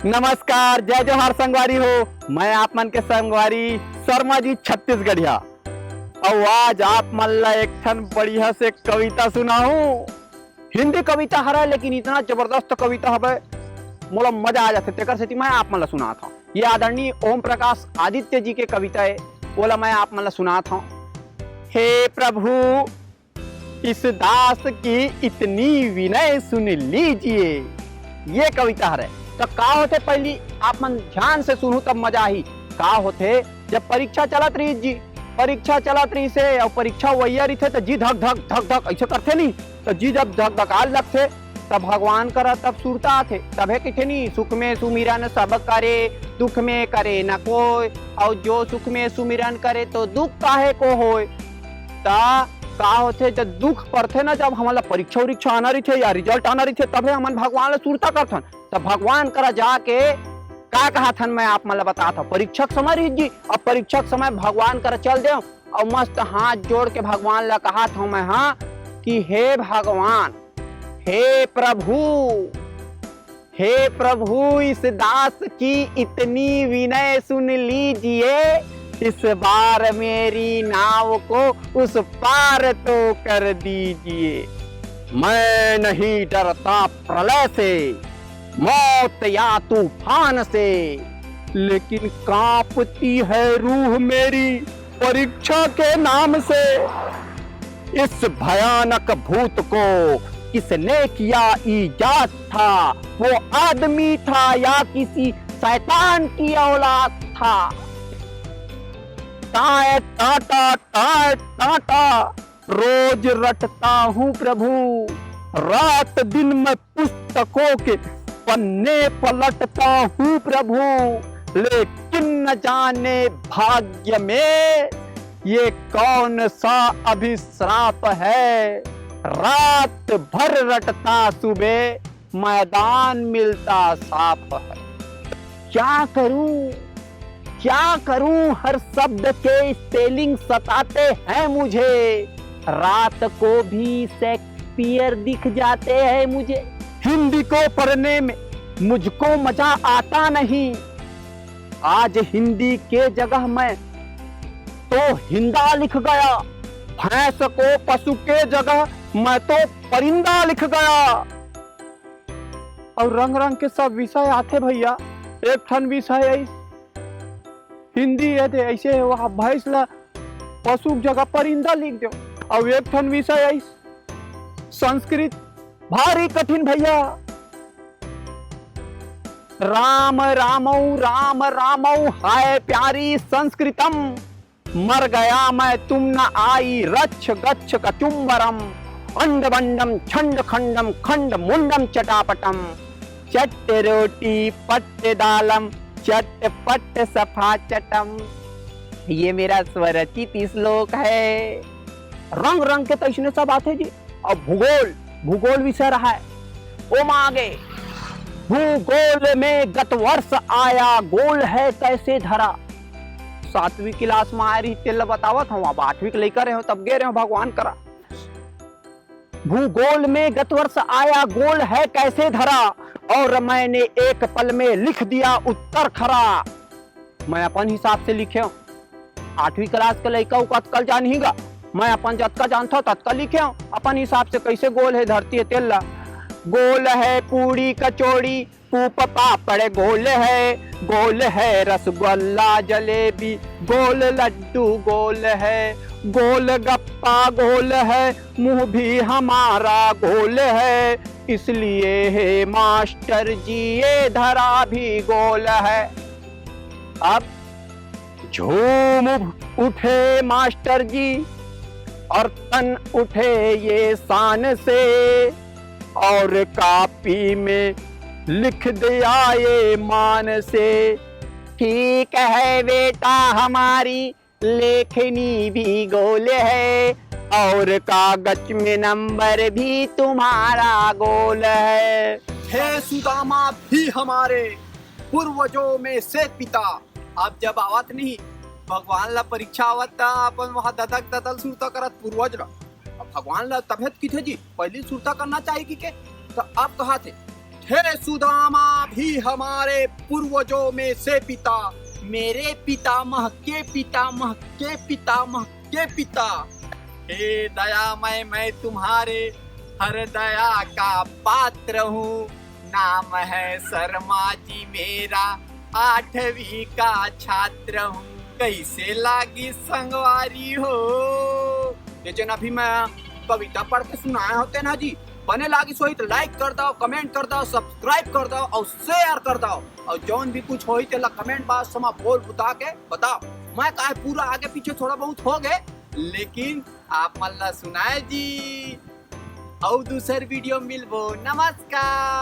नमस्कार, जय जोहार संगवारी हो। मैं आप मन के संगवारी शर्मा जी छत्तीसगढ़िया। और आज आप मन ला एक ठन बढ़िया से कविता सुनाऊं। हिंदी कविता हरा, लेकिन इतना जबरदस्त कविता हवे मोला मजा आ जाते, तेकर सेती मैं आप मन ला सुनात हूं। ये आदरणीय ओम प्रकाश आदित्य जी के कविता है, बोला मैं आप मन ला सुनात हूं। हे प्रभु, इस दास की इतनी विनय सुन लीजिए। ये कविता हरे। तो का होते, पहली आप मन ध्यान से सुनू तब मजा ही। का होते, जब परीक्षा चलत रही जी, परीक्षा चलत रही से और परीक्षा वैया रही थे तो जी धक धक धक धक ऐसे करते नहीं। तो जी जब धक धकाल लगते तब भगवान करा तब सुरता आते, तबे कहते नहीं सुख में सुमिरन सब करे, दुख में करे न कोई, और जो सुख में सुमिरन करे तो दुख काहे को होए। ता का होते, जब दुख पड़ते ना, जब हमारा परीक्षा उरीक्षा आना रही थे या रिजल्ट आना रही थे, तबे हमन भगवान ला सुरता करथन। तब भगवान करा जाके का कहा थन, मैं आप मन ला बता था। परीक्षक समय रही जी, और परीक्षक समय भगवान करा चल दे और मस्त हाथ जोड़ के भगवान ला कहा था मैं, हाँ कि हे भगवान, हे प्रभु, इस दास की इतनी विनय सुन लीजिए। इस बार मेरी नाव को उस पार तो कर दीजिए। मैं नहीं डरता प्रलय से, मौत या तूफान से, लेकिन कांपती है रूह मेरी परीक्षा के नाम से। इस भयानक भूत को किसने किया ईजाद था, वो आदमी था या किसी शैतान की औलाद था। टाटा टाटा टाटा टाटा रोज रटता हूँ प्रभु, रात दिन मैं पुस्तकों के पन्ने पलटता हूँ प्रभु, लेकिन न जाने भाग्य में ये कौन सा अभिश्राप है। रात भर रटता, सुबह मैदान मिलता साफ है। क्या करूं, हर शब्द के स्पेलिंग सताते हैं मुझे। रात को भी शेक्सपियर दिख जाते हैं मुझे। हिंदी को पढ़ने में मुझको मजा आता नहीं। आज हिंदी के जगह मैं तो हिंदा लिख गया। भैंस को पशु के जगह मैं तो परिंदा लिख गया। और रंग रंग के सब विषय आते भैया। एक ठन विषय है हिंदी है, ऐसे वहां भैंस ला पशु जगह परिंदा लिख दो। और एक ठन विषय है संस्कृत, भारी कठिन भैया। राम रामौ राम रामौ हाय प्यारी संस्कृतम, मर गया मैं तुम न आई रच्छ गच्छ कचुम्बरम, अंड बंडम छंड खंडम खंड मुंडम चटापटम, चट रोटी पट्ट दालम चट पट सफा चटम। ये मेरा स्वरचित श्लोक है। रंग रंग के तो इसने सब आते जी। और भूगोल विषय रहा है। ओम आगे, भूगोल में गत वर्ष आया, गोल है कैसे धरा। 7वीं क्लास में आ रही तेल बतावत हूँ, अब 8वीं लेकर रहे हो तब गे रहे हो भगवान करा। भूगोल में गत वर्ष आया, गोल है कैसे धरा, और मैंने एक पल में लिख दिया उत्तर खरा। मैं अपन हिसाब से लिखे हूँ। 8वीं क्लास के लड़का को अतकल जान हीगा, मैं अपन जतका जानता हूँ तत्का लिखे हूँ अपन हिसाब से। कैसे गोल है धरती है तेल ला। गोल है पूरी कचौड़ी, पूप पापड़ गोल है रसगुल्ला जलेबी, गोल लड्डू गोल है, गोल गप्पा गोल है, मुंह भी हमारा गोल है, इसलिए है मास्टर जी ये धरा भी गोल है। अब झूम उठे मास्टर जी और तन उठे ये शान से, और कॉपी में लिख दिया ये मान से। ठीक है बेटा हमारी लेखनी भी गोल है, और कागज में नंबर भी तुम्हारा गोल है। हे सुदामा भी हमारे पूर्वजों में से पिता। अब जब आवत नहीं भगवान ला परीक्षा आवत अपन वहां ददक ददल सुरता करत पूर्वज ला। अब भगवान ला तबियत की थे जी पहली सुरता करना चाहिए कि के तो अब कहा थे थे सुदामा भी हमारे पूर्वजों में से पिता, मेरे पितामह के पितामह के पितामह के पिता। हे दयामय मैं तुम्हारे हर दया का पात्र हूँ। नाम है शर्मा जी मेरा, 8वीं का छात्र हूँ। कैसे लागी संगवारी हो। लेकिन अभी मैं कविता पढ़ के सुनाए होते ना जी, बने लागी सोई तो लाइक कर दो, कमेंट कर दो, सब्सक्राइब कर दो और शेयर कर दो। और जौन भी कुछ होई तेला कमेंट बॉक्स में बोल बुता के बताओ। मैं काहे पूरा आगे पीछे थोड़ा बहुत हो गए, लेकिन आप मल्ला सुनाए जी। और दूसर वीडियो मिलबो। नमस्कार।